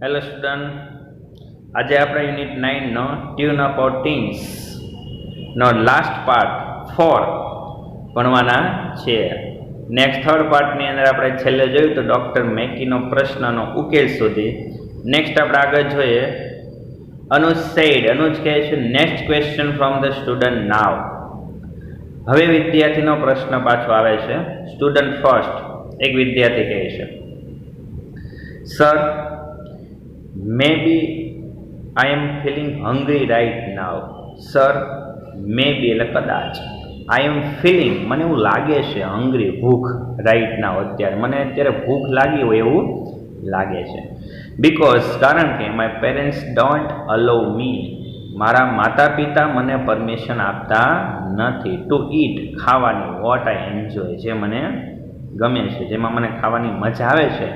Hello student, આજે આપણે unit 9 નો ટ્યુન અબાઉટ ટીન્સ નો લાસ્ટ પાર્ટ 4 ભણવાના છે. નેક્સ્ટ થર્ડ પાર્ટની અંદર આપણે છેલ્લે જોયું તો ડૉક્ટર મેકીનો પ્રશ્નનો ઉકેલ સુધી. નેક્સ્ટ આપણે આગળ જોઈએ. અનુજ સેડ, અનુજ કહે છે next question from the student now. હવે વિદ્યાર્થીનો પ્રશ્ન પાછો આવે છે. સ્ટુડન્ટ ફર્સ્ટ, એક વિદ્યાર્થી કહે છે, sir, maybe I am feeling hungry right now. Sir, maybe એટલે કદાચ. I am feeling, મને એવું લાગે છે, hungry, ભૂખ, right now, અત્યારે મને અત્યારે ભૂખ લાગી હોય એવું લાગે છે. Because, કારણ કે my parents don't allow me, મારા માતા પિતા મને પરમિશન આપતા નથી ટુ ઈટ, ખાવાની, વોટ આઈ એન્જોય, જે મને ગમે છે, જેમાં મને ખાવાની મજા આવે છે,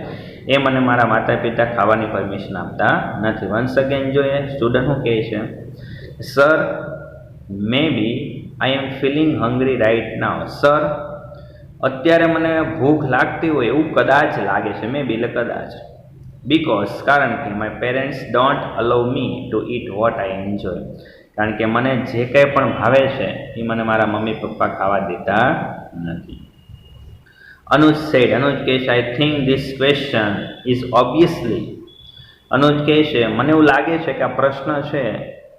એ મને મારા માતા પિતા ખાવાની પરમિશન આપતા નથી. વન્સ અગેન જોઈએ સ્ટુડન્ટ શું કહે છે, sir, may be I am feeling hungry right now. Sir, અત્યારે મને ભૂખ લાગતી હોય એવું કદાચ લાગે છે, મે બી એટલે કદાચ. બીકોઝ, કારણ કે my parents don't allow me to eat what I enjoy, કારણ કે મને જે કંઈ પણ ભાવે છે એ મને મારા મમ્મી પપ્પા ખાવા દેતા નથી. અનુજ said, અનુજ કહે છે, I think this question is obviously, Anuj કહે છે મને એવું લાગે છે કે આ પ્રશ્ન છે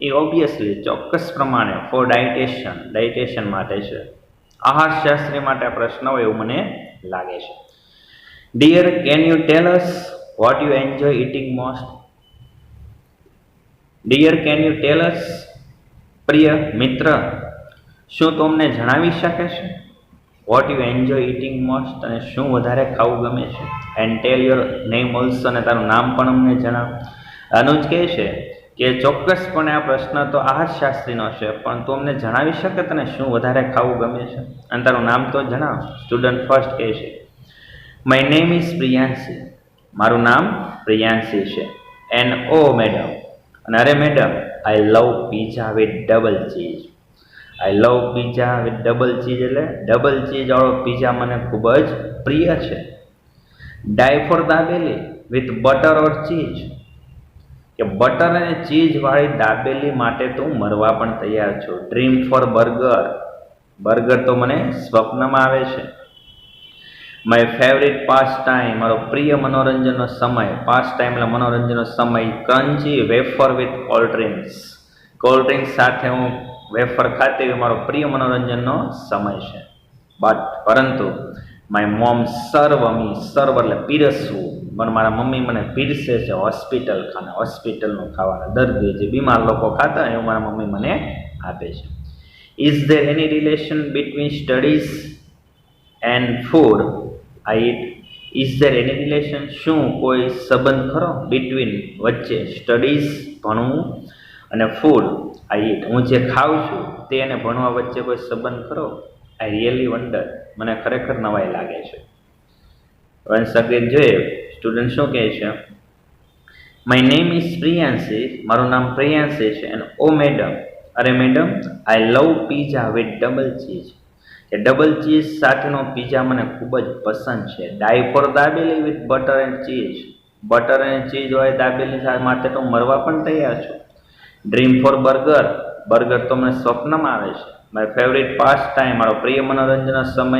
એ ઓબ્વિયસલી, ચોક્કસ પ્રમાણે, ફોર ડાયટેશન, ડાયટેશન માટે છે, આહારશાસ્ત્રી માટે આ પ્રશ્ન હોય એવું મને લાગે છે. Dear, can you tell us what you enjoy eating most? Dear, can you tell us, પ્રિય મિત્ર, શું તું અમને જણાવી શકે છે what you enjoy eating most, અને શું વધારે ખાવું ગમે છે? And tell your name also, અને તારું નામ પણ અમને જણાવ. અનુજ કહે છે કે ચોક્કસપણે આ પ્રશ્ન તો આહારશાસ્ત્રીનો છે, પણ તું અમને જણાવી શકે તને શું વધારે ખાવું ગમે છે, અને તારું નામ તો જણાવ. સ્ટુડન્ટ ફર્સ્ટ કહે છે, માય નેમ ઇઝ પ્રિયાંશી, મારું નામ પ્રિયાંશી છે. એન્ડ ઓ મેડમ, અને અરે madam, I love pizza with double cheese. I love pizza with double cheese એટલે ડબલ ચીઝવાળો પીઝા મને ખૂબ જ પ્રિય છે. Die for dabeli with butter or cheese, કે બટર અને ચીઝવાળી દાબેલી માટે તો હું મરવા પણ તૈયાર છું. ડ્રીમ ફોર બર્ગર, બર્ગર તો મને સ્વપ્નમાં આવે છે. માય ફેવરિટ પાસ ટાઈમ, મારો પ્રિય મનોરંજનનો સમય, પાસ ટાઈમ એટલે મનોરંજનનો સમય, crunchy wafer with cold drinks, cold drinks સાથે હું વેફર ખાતે એ મારો પ્રિય મનોરંજનનો સમય છે. બટ પરંતુ માય મોમ સર્વ મી, સર્વ એટલે પીરસવું, પણ મારા મમ્મી મને પીરસે છે હોસ્પિટલ ખાના, હોસ્પિટલનું ખાવાના, દર્દી જે બીમાર લોકો ખાતા એવું મારા મમ્મી મને આપે છે. Is there any relation between studies and food I eat? Is there any relation, શું કોઈ સંબંધ ખરો, બિટવીન વચ્ચે, સ્ટડીઝ ભણવું અને ફૂડ આઈ ઇટ હું જે ખાઉં છું તે અને ભણવા વચ્ચે કોઈ સંબંધ ખરો? આઈ રિયલી વન્ડર, મને ખરેખર નવાઈ લાગે છે. વન્સ અગેન જોઈએ સ્ટુડન્ટ શું કહે છે, માય નેમ ઇઝ પ્રિયાંશી, મારું નામ પ્રિયાંશી છે. એન્ડ ઓ મેડમ, અરે madam, I love pizza with double cheese, કે ડબલ ચીઝ સાથેનો પીઝા મને ખૂબ જ પસંદ છે. Die for dabeli with butter and cheese, butter અને ચીઝ હોય દાબેલી માટે તો મરવા પણ તૈયાર છું. ડ્રીમ ફોર બર્ગર, બર્ગર તો મને સ્વપ્નમાં આવે છે. માય ફેવરિટ પાસ ટાઈમ, મારો પ્રિય મનોરંજનનો સમય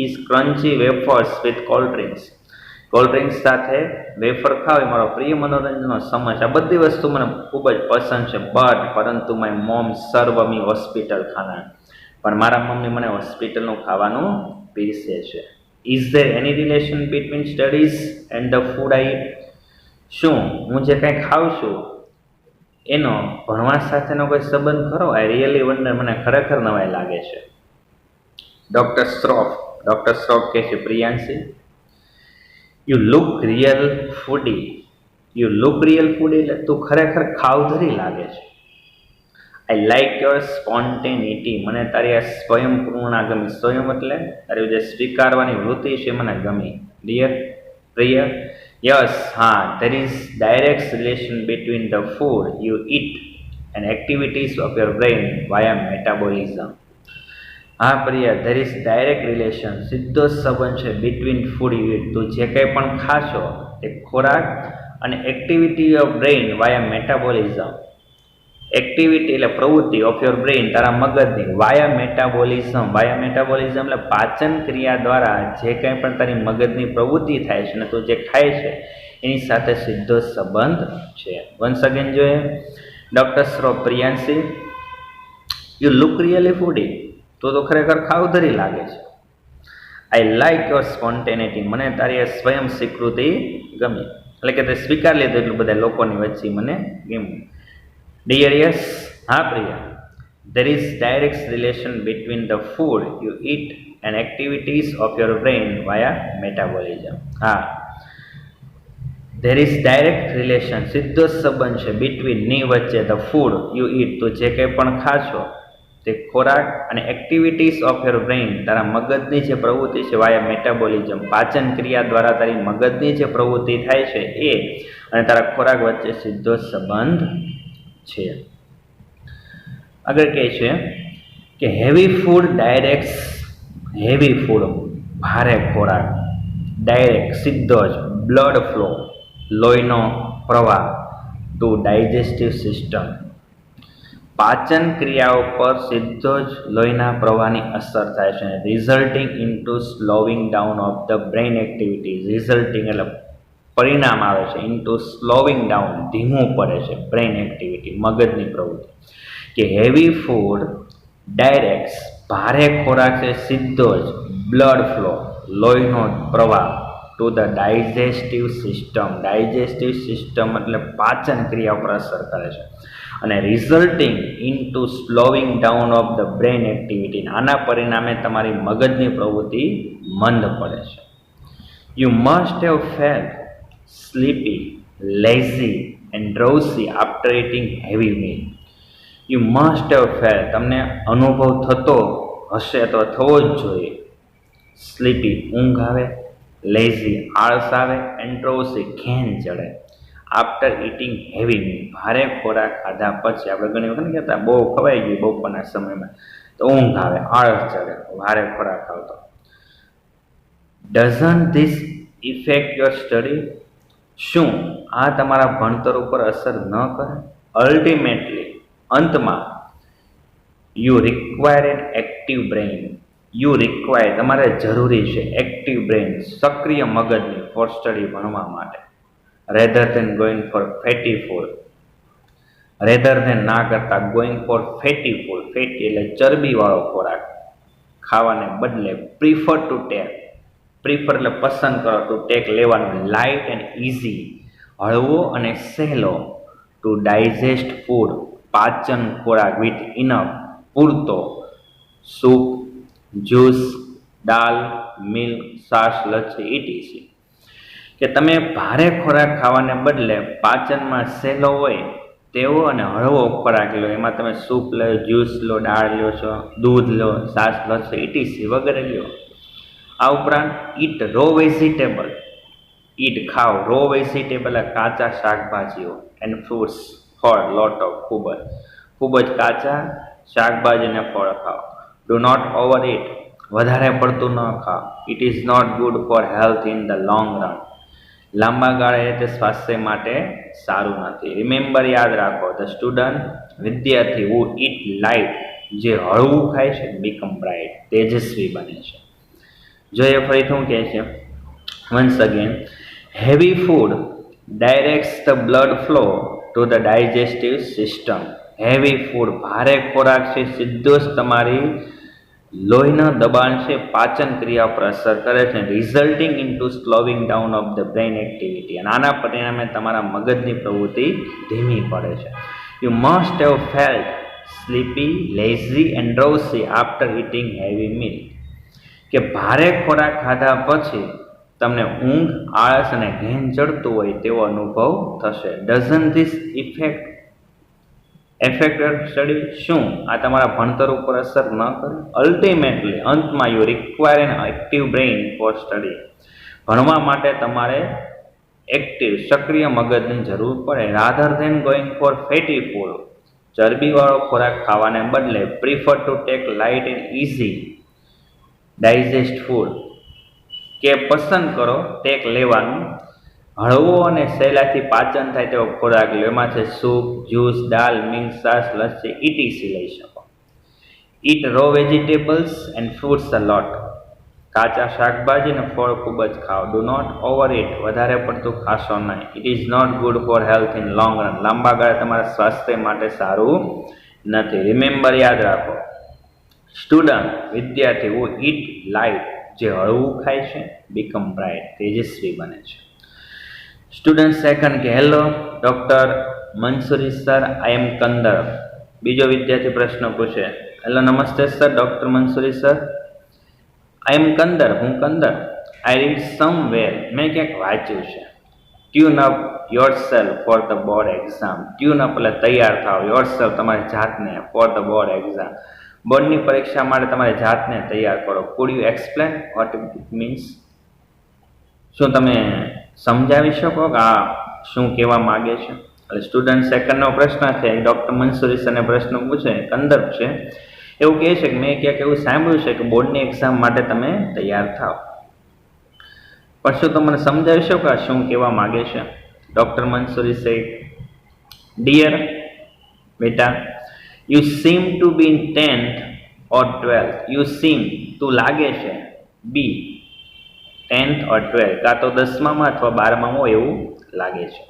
is crunchy wafers with cold drinks, cold drinks સાથે વેફર ખાવ એ મારો પ્રિય મનોરંજનનો સમય છે. આ બધી વસ્તુ મને ખૂબ જ પસંદ છે. બટ પરંતુ માય મોમ સર્વ મી હોસ્પિટલ ખાના, પણ મારા મમ્મી મને હોસ્પિટલનું ખાવાનું પીરસે છે. Is there any relation between studies and the food I eat? શું હું જે કંઈ ખાઉં છું એનો ભણવા સાથેનો કોઈ સંબંધ ખરો? આઈ રિયલી વન્ડર, મને ખરેખર નવાઈ લાગે છે. ડૉક્ટર શ્રોફ કહે છે, Priyanshi, you look real foodie, you look real foodie એટલે તું ખરેખર ખાવધરી લાગે છે. આઈ લાઇક યોર સ્પોન્ટેનિટી, મને તારી આ સ્વયંપૂર્ણા ગમી, સ્વયં એટલે તારી જે સ્વીકારવાની વૃત્તિ છે મને ગમી. ડિયર, પ્રિય, યસ, હા, there is direct relation between the food you it and activities of your brain via metabolism. હા પ્રિય, ધેર ઇઝ ડાયરેક્ટ રિલેશન, સીધો સંબંધ છે બિટવીન ફૂડ યુ ઇટ, તું જે કંઈ પણ ખાશો તે ખોરાક અને activity of brain via metabolism. Activity એટલે પ્રવૃત્તિ ઓફ યોર બ્રેઇન, તારા મગજની, વાયા મેટાબોલિઝમ. વાયા મેટાબોલિઝમ એટલે પાચન ક્રિયા દ્વારા જે કંઈ પણ તારી મગજની પ્રવૃત્તિ થાય છે ને તું જે ખાય છે એની સાથે સીધો સંબંધ છે. વન્સ અગેન જોઈએ, doctor Shroff Priyanshi, you look really foodie. તો ખરેખર ખાવધરી લાગે છે. I like your spontaneity. મને તારી સ્વયં સ્વીકૃતિ ગમી. એટલે કે તે સ્વીકાર લીધું એટલું બધા લોકોની વચ્ચે મને ગમ્યું. ડિયર યસ, હા Priya, there is direct relation between the food you eat and activities of your brain via metabolism. હા, there is direct relation, સીધો સંબંધ છે between ની વચ્ચે, the food you eat, તો જે કંઈ પણ ખાશો તે ખોરાક, અને એક્ટિવિટીઝ ઓફ યોર બ્રેઇન, તારા મગજની જે પ્રવૃત્તિ છે વાયા મેટાબોલિઝમ, પાચન ક્રિયા દ્વારા તારી મગજની જે પ્રવૃત્તિ થાય છે એ અને તારા ખોરાક વચ્ચે સીધો સંબંધ છે. આગળ કહે છે કે heavy food direct, heavy food ભારે ખોરાક, ડાયરેક્ટ સીધો જ બ્લડ ફ્લો લોહીનો પ્રવાહ ટુ ડાયજેસ્ટિવ સિસ્ટમ, પાચન ક્રિયાઓ પર સીધો જ લોહીના પ્રવાહની અસર થાય છે. Resulting into slowing down of the brain activities. Resulting એટલે પરિણામ આવે છે, ઇન્ટુ સ્લોવિંગ ડાઉન ધીમું પડે છે બ્રેઇન એક્ટિવિટી, મગજની પ્રવૃત્તિ. કે હેવી ફૂડ ડાયરેક્ટ, ભારે ખોરાક છે સીધો જ બ્લડ ફ્લો લોહીનો પ્રવાહ to the digestive system. Digestive system એટલે પાચન ક્રિયા પર અસર કરે છે. અને resulting into slowing down of the brain activity, આના પરિણામે તમારી મગજની પ્રવૃત્તિ મંદ પડે છે. You must have felt sleepy, lazy and drowsy after eating heavy meal. You must have felt, તમને અનુભવ થતો હશે અથવા થવો જ જોઈએ. સ્લીપી ઊંઘ આવે, લેઝી આળસ આવે, એન્ડ ડ્રોઝી ઘેન ચડે. આફ્ટર ઇટિંગ હેવી મીલ, ભારે ખોરાક ખાધા પછી, આપણે ઘણી વખત કહેતા બહુ ખવાઈ ગયું બપોરના સમયમાં તો ઊંઘ આવે, આળસ ચડે ભારે ખોરાક ખાવતો. Doesn't this effect your study? શું આ તમારા ભણતર ઉપર અસર ન કરે? અલ્ટિમેટલી, અંતમાં, you require an active brain. You require, તમારે જરૂરી છે એક્ટિવ બ્રેઇન, સક્રિય મગજની, ફોર સ્ટડી, ભણવા માટે. Rather than going for fatty food, rather than ના કરતા going for fatty food, fatty એટલે ચરબીવાળો ખોરાક ખાવાને બદલે પ્રિફર ટુ ટેક, પ્રિફર એટલે પસંદ કરો, ટુ ટેક લેવાનું, લાઇટ એન્ડ ઇઝી, હળવો અને સહેલો, ટુ ડાયજેસ્ટ ફૂડ, પાચન ખોરાક, વિથ ઇનફ, પૂરતો, સૂપ, જ્યુસ, દાલ, મિલ્ક, છાશ, લચ્છી, ઇટીસી. કે તમે ભારે ખોરાક ખાવાને બદલે પાચનમાં સહેલો હોય તેવો અને હળવો ખોરાક લો. એમાં તમે સૂપ લો, જ્યુસ લો, દાળ લો છો, દૂધ લો, છાશ, લચ્છી, ઇટીસી વગેરે લો. આ ઉપરાંત ઈટ રો વેજીટેબલ, ઈટ ખાઓ રો વેજીટેબલ, કાચા શાકભાજીઓ, એન્ડ ફ્રૂટ્સ, ફળ, લોટ ઓફ, ખૂબ જ કાચા શાકભાજી અને ફળ ખાઓ. ડુ નોટ ઓવર ઇટ, વધારે પડતું ન ખાઓ. It is not good for health in the long run, લાંબા ગાળે તે સ્વાસ્થ્ય માટે સારું નથી. રિમેમ્બર, યાદ રાખો, ધ સ્ટુડન્ટ, વિદ્યાર્થી, હુ ઇટ લાઇટ, જે હળવું ખાય છે, બીકમ બ્રાઇટ, તેજસ્વી બને છે. જોઈએ ફરીથી શું કહે છે, once again, heavy food directs the blood flow to the digestive system. Heavy food, ભારે ખોરાક છે સીધો જ તમારી લોહીના દબાણ છે પાચન ક્રિયા પર અસર કરે છે. Resulting into slowing down of the brain activity, અને આના પરિણામે તમારા મગજની પ્રવૃત્તિ ધીમી પડે છે. You must have felt sleepy, lazy and drowsy after eating heavy meal. કે ભારે ખોરાક ખાધા પછી તમને ઊંઘ, આળસ અને ઘેન ચડતું હોય તેવો અનુભવ થશે. Doesn't this effect your study? શું આ તમારા ભણતર ઉપર અસર ન કરે? અલ્ટિમેટલી, અંતમાં, you require an active brain for study. ભણવા માટે તમારે એક્ટિવ, સક્રિય મગજની જરૂર પડે. Rather than going for fatty food, ચરબીવાળો ખોરાક ખાવાને બદલે prefer to take light and easy digest food, કે પસંદ કરો ટેક લેવાનું હળવો અને સહેલાઈથી પાચન થાય તેવો ખોરાક લો. એમાં છે સૂપ, જ્યુસ, દાલ, મિક્સ છાશ, લસ્સી, ઇટીસી લઈ શકો. Eat raw vegetables and fruits a lot. કાચા શાકભાજી અને ફળ ખૂબ જ ખાઓ. Do not over eat. વધારે પડતું ખાશો નહીં. It is not good for health in long run. લાંબા ગાળે તમારા સ્વાસ્થ્ય માટે સારું નથી. રિમેમ્બર, યાદ રાખો. સ્ટુડન્ટ, વિદ્યાર્થી, હુ ઇટ લાઇટ, જે હળવું ખાય છે, બીકમ બ્રાઇટ, તેજસ્વી બને છે. સ્ટુડન્ટ સેકન્ડ કે હેલો ડૉક્ટર મંસૂરી સર, આઈ એમ કંદર. બીજો વિદ્યાર્થી પ્રશ્ન પૂછે, હેલો નમસ્તે સર, ડૉક્ટર મંસૂરી સર, આઈ એમ કંદર, હું કંદર. આઈ રીડ સમવેર, મેં ક્યાંક વાંચ્યું છે. Tune up your self for the board exam. Tune up એટલે તૈયાર થાવ, યોર સેલ્ફ તમારી જાતને, ફોર ધ બોર્ડ એક્ઝામ, બોર્ડની પરીક્ષા માટે તમારી જાતને તૈયાર કરો. Food you explain what it means? શું તમે સમજાવી શકો કે આ શું કહેવા માગે છે? એટલે સ્ટુડન્ટ સેકન્ડનો પ્રશ્ન છે, ડૉક્ટર મંસૂરી સરને પ્રશ્ન પૂછે, કંદર છે, એવું કહે છે કે મેં ક્યાંક એવું સાંભળ્યું છે કે બોર્ડની એક્ઝામ માટે તમે તૈયાર થાવ. પણ શું તમે મને સમજાવી શકો આ શું કહેવા માગે છે? ડૉક્ટર મંસૂરી સે, ડિયર બેટા, you seem to be in 10th or 12th. You seem, તું લાગે છે, બી 10th ઓર 12th, કાં તો 10મામાં અથવા 12મામાં હોય એવું લાગે છે.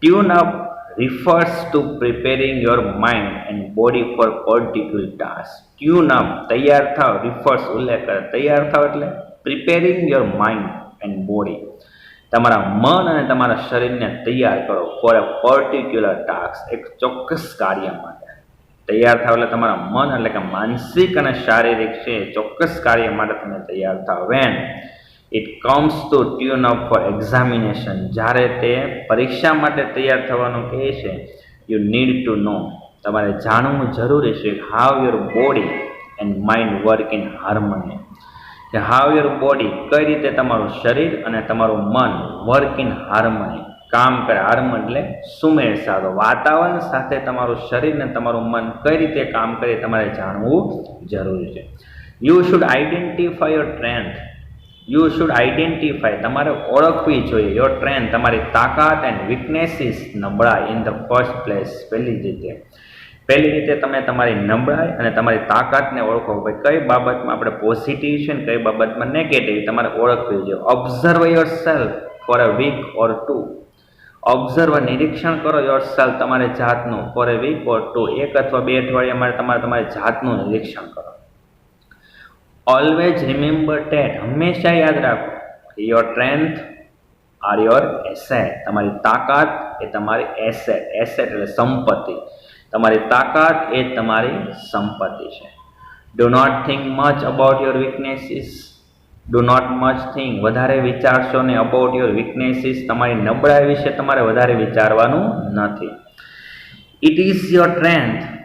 Tune up refers to preparing your mind and body for particular task. Tune up, તૈયાર થાવ, refers, ઉલ્લેખ કરે, તૈયાર થાવ એટલે preparing your mind and body, તમારા મન અને તમારા શરીરને તૈયાર કરો for a particular task, એક ચોક્કસ કાર્ય માટે. તૈયાર થાવ એટલે તમારા મન એટલે કે માનસિક અને શારીરિક છે ચોક્કસ કાર્ય માટે તમે તૈયાર થાવ. When it comes to tune up for examination, જ્યારે તે પરીક્ષા માટે તૈયાર થવાનું કહે છે, યુ નીડ ટુ નો, તમારે જાણવું જરૂરી છે, how your body and mind work in harmony, કે હાવ યોર બોડી, કઈ રીતે તમારું શરીર અને તમારું મન વર્ક ઇન હાર્મની, કામ કરે. હાર્મન એટલે સુમેળ સાધો, વાતાવરણ સાથે તમારું શરીર અને તમારું મન કઈ રીતે કામ કરે તમારે જાણવું જરૂરી છે. You should identify your strength. You should identify, તમારે ઓળખવી જોઈએ, યોર સ્ટ્રેન્થ, તમારી તાકાત, એન્ડ વીકનેસીસ, નબળાઈ, ઇન ધ ફર્સ્ટ પ્લેસ, પહેલી રીતે તમે તમારી નબળાઈ અને તમારી તાકાતને ઓળખો. ભાઈ કઈ બાબતમાં આપણે પોઝિટિવ છે ને કઈ બાબતમાં નેગેટિવ તમારે ઓળખવી જોઈએ. Observe yourself for a week or 2. Observe, નિરીક્ષણ કરો, યોર સેલ્ફ, તમારી જાતનું, ફોર અ વીક ઓર 2, એક અથવા 2 અઠવાડિયા માટે તમારી જાતનું નિરીક્ષણ કરો. ઓલવેઝ રિમેમ્બર ધેટ, હંમેશા યાદ રાખો, your strength are your asset, તમારી તાકાત એ તમારી એસેટ, એસેટ એટલે સંપત્તિ, તમારી તાકાત એ તમારી સંપત્તિ છે. Do not think much about your weaknesses. Do not much think, વધારે વિચારશો ને અબાઉટ યોર વીકનેસીસ, તમારી નબળાઈ વિશે તમારે વધારે વિચારવાનું નથી. It is your strength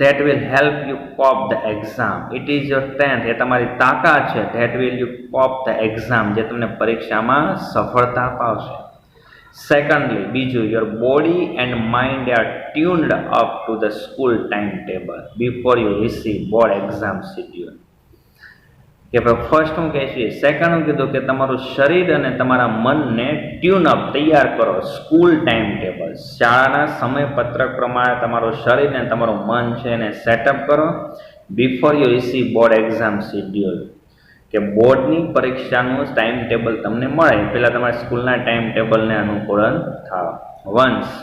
that will help you cope the exam. It is your strength, એ તમારી તાકાત છે, that will you cope the exam, જે તમને પરીક્ષામાં સફળતા અપાવશે. સેકન્ડલી, બીજું, your body and mind are tuned up to the school timetable before you receive board exam schedule. કે first હું કહે છે, સેકન્ડ હું કીધું કે તમારું શરીર અને તમારા મનને ટ્યુન અપ, તૈયાર કરો, સ્કૂલ ટાઈમ ટેબલ, શાળાના સમયપત્રક પ્રમાણે તમારું શરીર અને તમારું મન છે એને સેટઅપ કરો. Before you receive board exam schedule, કે બોર્ડની પરીક્ષાનું ટાઈમ ટેબલ તમને મળે પહેલાં તમારે સ્કૂલના ટાઈમ ટેબલને અનુકૂળ થાવ. Once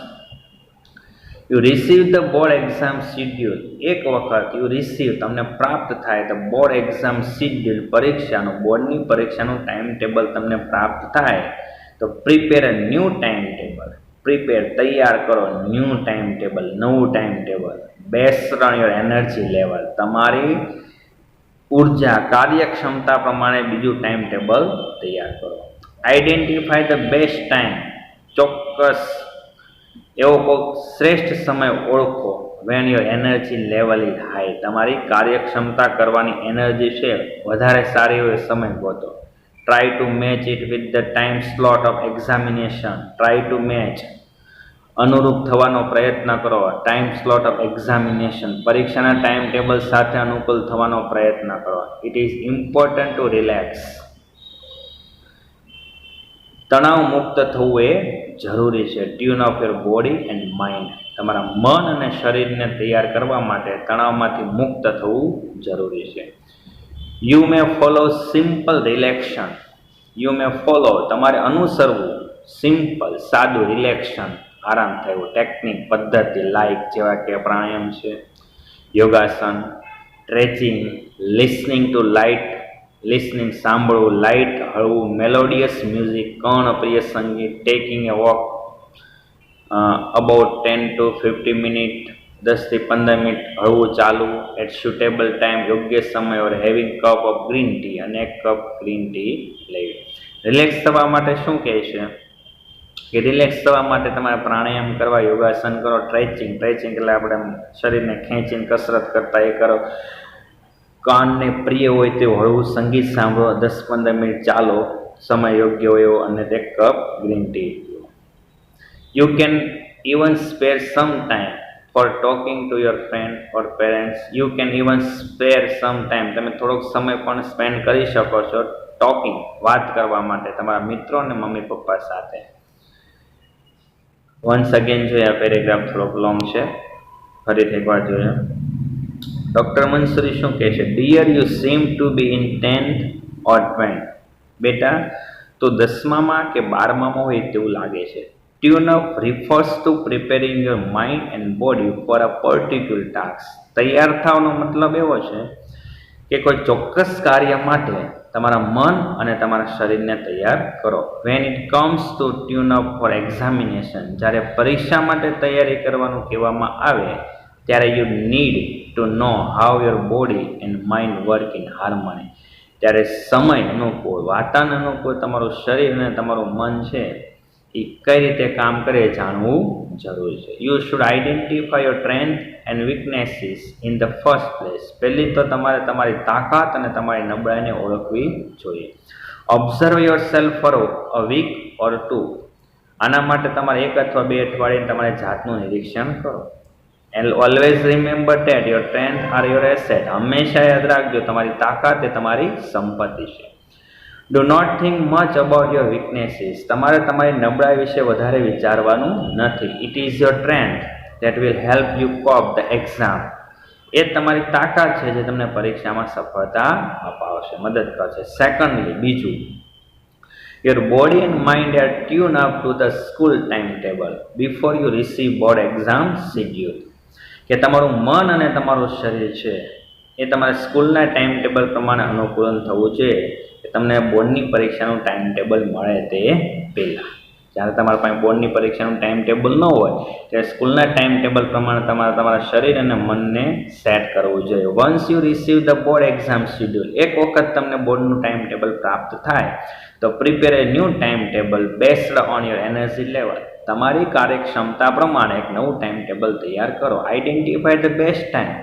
you receive the board exam schedule, એક વખત યુ રિસીવ, તમને પ્રાપ્ત થાય ધ બોર્ડ એક્ઝામ શેડ્યુલ, પરીક્ષાનું, બોર્ડની પરીક્ષાનું ટાઈમ ટેબલ તમને પ્રાપ્ત થાય તો prepare a new time table, prepare, તૈયાર કરો, ન્યૂ ટાઈમ ટેબલ, નવું time table. Best on your energy level, તમારી ઉર્જા, કાર્યક્ષમતા પ્રમાણે બીજું ટાઈમ ટેબલ તૈયાર કરો. આઈડેન્ટિફાય ધ બેસ્ટ ટાઈમ, ચોક્કસ એવો કોઈક શ્રેષ્ઠ સમય ઓળખો. Van your energy level is high, તમારી કાર્યક્ષમતા કરવાની એનર્જી છે વધારે સારી હોય સમય ગોતો. Try to match it with the time slot of examination. Try to match, અનુરૂપ થવાનો પ્રયત્ન કરો, ટાઈમ સ્લોટ ઓફ એક્ઝામિનેશન, પરીક્ષાના ટાઈમ ટેબલ સાથે અનુકૂળ થવાનો પ્રયત્ન કરો. It is important to relax. તણાવ મુક્ત થવું એ જરૂરી છે. Tune of your body and mind. તમારા મન અને શરીરને તૈયાર કરવા માટે તણાવમાંથી મુક્ત થવું જરૂરી છે. You may follow simple રિલેક્શન. You may follow, તમારે અનુસરવું સિમ્પલ, સાદું રિલેક્શન, આરામ થયું ટેકનિક, પદ્ધતિ લાઈક જેવા કે પ્રાણાયામ છે, યોગાસન, stretching, listening to light, listening સાંભળવું, લાઇટ હળવું મેલોડિયસ મ્યુઝિક, કર્ણપ્રિય સંગીત, taking A walk about 10 to 50 minute, 10 થી 15 મિનિટ હળવું ચાલવું એટ સુટેબલ ટાઈમ, યોગ્ય સમય, or having cup of green tea, અને એક કપ ગ્રીન ટી લેવી. રિલેક્સ થવા માટે શું કહે છે કે રિલેક્સ થવા માટે તમારે પ્રાણાયામ કરવા, યોગાસન કરો, સ્ટ્રેચિંગ એટલે આપણે શરીરને ખેંચીને કસરત કરતા એ કરો, કાનને પ્રિય હોય તેવું હળવું સંગીત સાંભળો, 10-15 મિનિટ ચાલો, સમય યોગ્ય હોય એવો, અને એક cup green tea. You can even spare some time for talking to your friend or parents. You can even spare some time, તમે થોડોક સમય પણ સ્પેન્ડ કરી શકો છો ટોકિંગ, વાત કરવા માટે તમારા મિત્રો અને મમ્મી પપ્પા સાથે. વન્સ અગેન જોઈએ, આ પેરેગ્રાફ થોડોક લોંગ છે, ફરીથી એકવાર જોઈએ. ડૉક્ટર મંસૂરી શું કહે છે? Dear, you seem to be in 10th or 12th. બેટા, તો 10મામાં કે 12મામાં હોય તેવું લાગે છે. Tune up refers two preparing your mind and body for a particular task. તૈયાર થવાનો મતલબ એવો છે કે કોઈ ચોક્કસ કાર્ય માટે તમારા મન અને તમારા શરીરને તૈયાર કરો. When it comes to tune up four examination, જ્યારે પરીક્ષા માટે તૈયારી કરવાનું કહેવામાં આવે ત્યારે you need to know how your body and mind work in harmony. ત્યારે સમય અનુકૂળ, વાતાવરણ અનુકૂળ તમારું શરીર અને તમારું મન છે એ કઈ રીતે કામ કરે જાણવું જરૂરી છે. You should identify your strength and weaknesses in the first place. પહેલી તો તમારે તમારી તાકાત અને તમારી નબળાઈને ઓળખવી જોઈએ. Observe yourself for a week or 2. આના માટે તમારે 1 અથવા 2 અઠવાડિયે તમારે જાતનું નિરીક્ષણ કરો. And always remember that your strength are your asset. હંમેશા યાદ રાખજો તમારી તાકાત એ તમારી સંપત્તિ છે. Do not think much about your weaknesses. તમારે તમારી નબળાઈ વિશે વધારે વિચારવાનું નથી. It is your strength that will help you cope the exam. એ તમારી તાકાત છે જે તમને પરીક્ષામાં સફળતા અપાવશે, મદદ કરશે. સેકન્ડલી, બીજું, your body and mind are tune up to the school time table before you receive board exam schedule. કે તમારું મન અને તમારું શરીર છે એ તમારે સ્કૂલના ટાઈમ ટેબલ પ્રમાણે અનુકૂલન થવું જોઈએ કે તમને બોર્ડની પરીક્ષાનું ટાઈમ ટેબલ મળે તે પહેલાં. જ્યારે તમારા પાસે બોર્ડની પરીક્ષાનું ટાઈમ ટેબલ ન હોય ત્યારે સ્કૂલના ટાઈમ ટેબલ પ્રમાણે તમારે તમારા શરીર અને મનને સેટ કરવું જોઈએ. Once you receive the board exam schedule, એક વખત તમને બોર્ડનું ટાઈમ ટેબલ પ્રાપ્ત થાય તો prepare A new time table based on your energy level. તમારી કાર્યક્ષમતા પ્રમાણે એક નવું ટાઈમ ટેબલ તૈયાર કરો. Identify the best time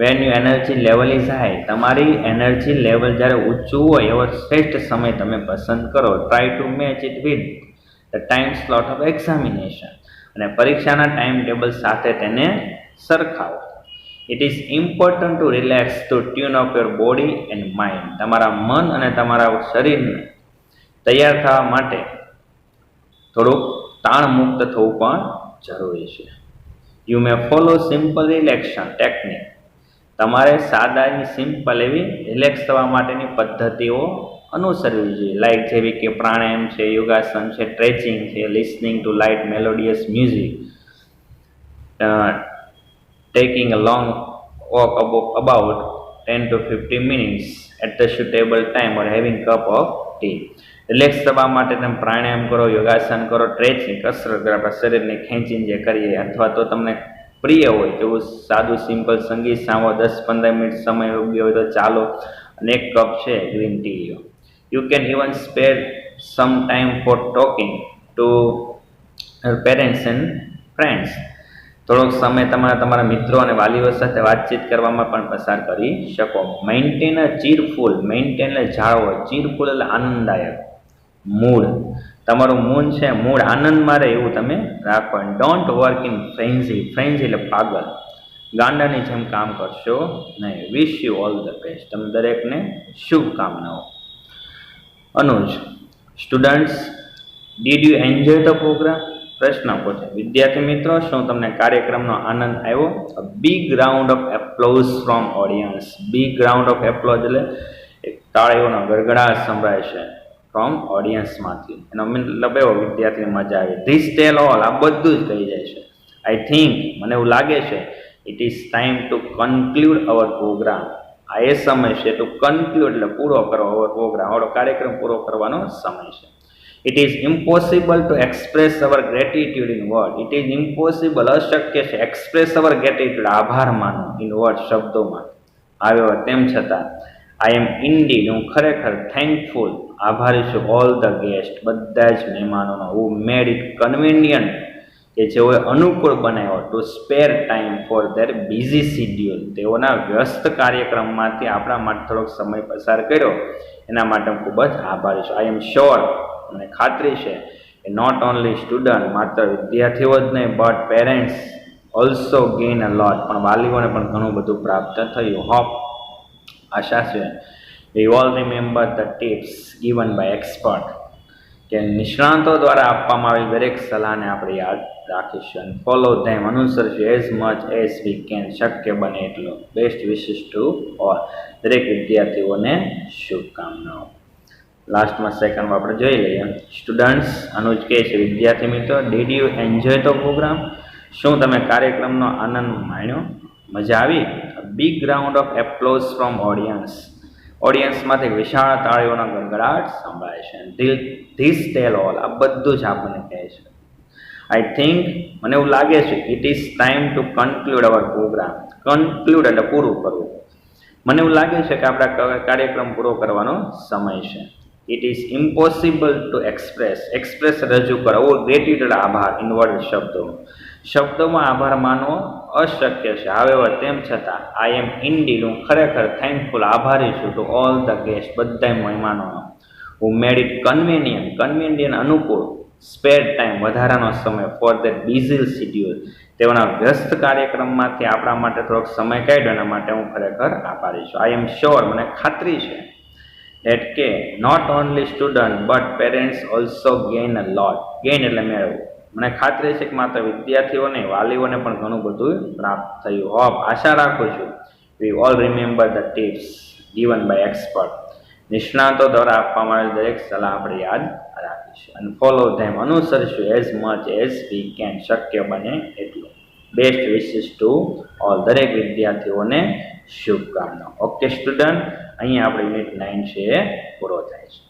when you energy level is high. તમારી એનર્જી લેવલ જ્યારે ઊંચું હોય એવો શ્રેષ્ઠ સમય તમે પસંદ કરો. Try to match it with the time slot of examination. અને પરીક્ષાના ટાઈમ ટેબલ સાથે તેને સરખાવો. It is important to relax to tune of your body and mind. તમારા મન અને તમારા શરીરને તૈયાર થવા માટે થોડુંક તાણ મુક્ત થવું પણ જરૂરી છે. You may follow simple રિલેક્શન technique. તમારે સાદાની સિમ્પલ એવી રિલેક્સ થવા માટેની પદ્ધતિઓ અનુસરવી જોઈએ, લાઈક જેવી કે પ્રાણાયામ છે, યોગાસન છે, સ્ટ્રેચિંગ છે, listening to light melodious music, taking a long walk about 10 to 15 minutes at the suitable time or having cup of tea. Relax થવા માટે તમે પ્રાણાયામ કરો, યોગાસન કરો, સ્ટ્રેચિંગ કસરત કરો, આપણા શરીરને ખેંચીને જે કરીએ, અથવા તો તમને પ્રિય હોય તેવું સાદું સિમ્પલ સંગીત સાંભળો, 10-15 મિનિટ સમય યોગ્ય હોય તો ચાલો, અને 1 કપ છે ગ્રીન ટી લો. You can even spare some time for talking to parents and friends. થોડોક સમય તમારા મિત્રો અને વાલીઓ સાથે વાતચીત કરવામાં પણ પસાર કરી શકો. મેન્ટેન અ ચીરફુલ, મેન્ટેન એટલે જાળવો, ચીરફુલ એટલે આનંદદાયક મૂડ. તમારું મૂડ છે મૂડ આનંદમાં રહે એવું તમે રાખો. Don't work in frenzy, frenzy એટલે પાગલ, ગાંડાની જેમ કામ કરશો નહીં. Wish you all the best. તમે દરેકને શુભકામનાઓ. Anuj, students, did you enjoy the program? પ્રશ્ન પૂછે, વિદ્યાર્થી મિત્રો શું તમને કાર્યક્રમનો આનંદ આવ્યો? Big round of applause from audience. Big round of applause એટલે એક તાળીઓનો ગડગડાટ સંભળાય છે ફ્રોમ ઓડિયન્સમાંથી. એનો મતલબ એવો, વિદ્યાર્થીને મજા આવે. ધીસ ટેલ ઓલ, આ બધું જ કહી જાય છે. આઈ થિંક, મને એવું લાગે છે, it is time to conclude our programme. આ એ સમય છે ટુ કન્ક્લુડ એટલે પૂરો કરો અવર પ્રોગ્રામ, આપણો કાર્યક્રમ પૂરો કરવાનો સમય છે. It is impossible to express our gratitude in word. It is impossible, અશક્ય છે, એક્સપ્રેસ અવર ગ્રેટિટ્યુડ, આભાર માનો, ઇન વર્ડ, શબ્દોમાં. આવ્યો તેમ છતાં આઈ એમ ઇન્ડીડ, હું ખરેખર થેન્કફુલ, આભારી છું, ઓલ ધ ગેસ્ટ, બધા જ મહેમાનોનો, હુ મેડ ઇટ કન્વિનિયન્ટ, કે જેઓએ અનુકૂળ બનાવ્યો, to spare time for their busy schedule, તેઓના વ્યસ્ત કાર્યક્રમમાંથી આપણા માટે થોડોક સમય પસાર કર્યો, એના માટે હું ખૂબ જ આભારી છું. આઈ એમ શ્યોર, મને ખાતરી છે કે નોટ ઓનલી સ્ટુડન્ટ, માત્ર વિદ્યાર્થીઓ જ નહીં, but parents also gain a લોટ, પણ વાલીઓને પણ ઘણું બધું પ્રાપ્ત થયું. હોપ, આશા છે. We all remember the tips given by expert, કે નિષ્ણાતો દ્વારા આપવામાં આવેલી દરેક સલાહને આપણે યાદ રાખીશું. અને ફોલો ધેમ, અનુસરશું, as much as we can, શક્ય બને એટલું. બેસ્ટ વિશિસ ટુ ઓલ, દરેક વિદ્યાર્થીઓને શુભકામનાઓ. લાસ્ટમાં સેકન્ડમાં આપણે જોઈ લઈએ. સ્ટુડન્ટ્સ, અનુજ કહે છે, વિદ્યાર્થી મિત્રો, did you enjoy the program? શું તમે કાર્યક્રમનો આનંદ માણ્યો? મજા આવી? Big round of applause from audience, ઓડિયન્સમાંથી વિશાળ તાળીઓનો ગડગડાટ સંભળાય છે. ધીસ ટેલ ઓલ, આ બધું જ આપણને કહે છે. આઈ થિંક, મને એવું લાગે છે, it is time to conclude our programme. Conclude એટલે પૂરું કરવું. મને એવું લાગે છે કે આપણા કાર્યક્રમ પૂરો કરવાનો સમય છે. It is impossible to express રજૂ કરો, ગ્રેટિટ્યુડ આભાર, ઇન વર્ડ, શબ્દોમાં આભાર માનવો અશક્ય છે. હવે તેમ છતાં આઈ એમ ઇન્ડીડ, હું ખરેખર થેન્કફુલ, આભારી છું, ટુ ઓલ ધ ગેસ્ટ, બધા મહેમાનોનો, હુ મેડ ઇટ કન્વિનિયન્ટ, અનુકૂળ, સ્પેર ટાઈમ, વધારાનો સમય, ફોર ધેટ બિઝી શિડ્યુલ, તેઓના વ્યસ્ત કાર્યક્રમમાંથી આપણા માટે થોડોક સમય કાઢ્યો, એના માટે હું ખરેખર આભારી છું. આઈ એમ શ્યોર, મને ખાતરી છે, that કે not only student but parents also gain a lot. Gain એટલે મેળવવું. મને ખાતરી છે કે માત્ર વિદ્યાર્થીઓને, વાલીઓને પણ ઘણું બધું પ્રાપ્ત થયું. હોપ, આશા રાખું છું, we all remember the tips given by expert, નિષ્ણાતો દ્વારા આપવામાં આવેલી દરેક સલાહ આપણે યાદ રાખીશું. અને ફોલો ધેમ, અનુસરશું, as much as we can, શક્ય બને એટલું. બેસ્ટ વિશિસ ટુ ઓલ, દરેક વિદ્યાર્થીઓને શુભકામનાઓ. ઓકે સ્ટુડન્ટ, અહીંયા આપણે યુનિટ 9 છે એ પૂરો થાય છે.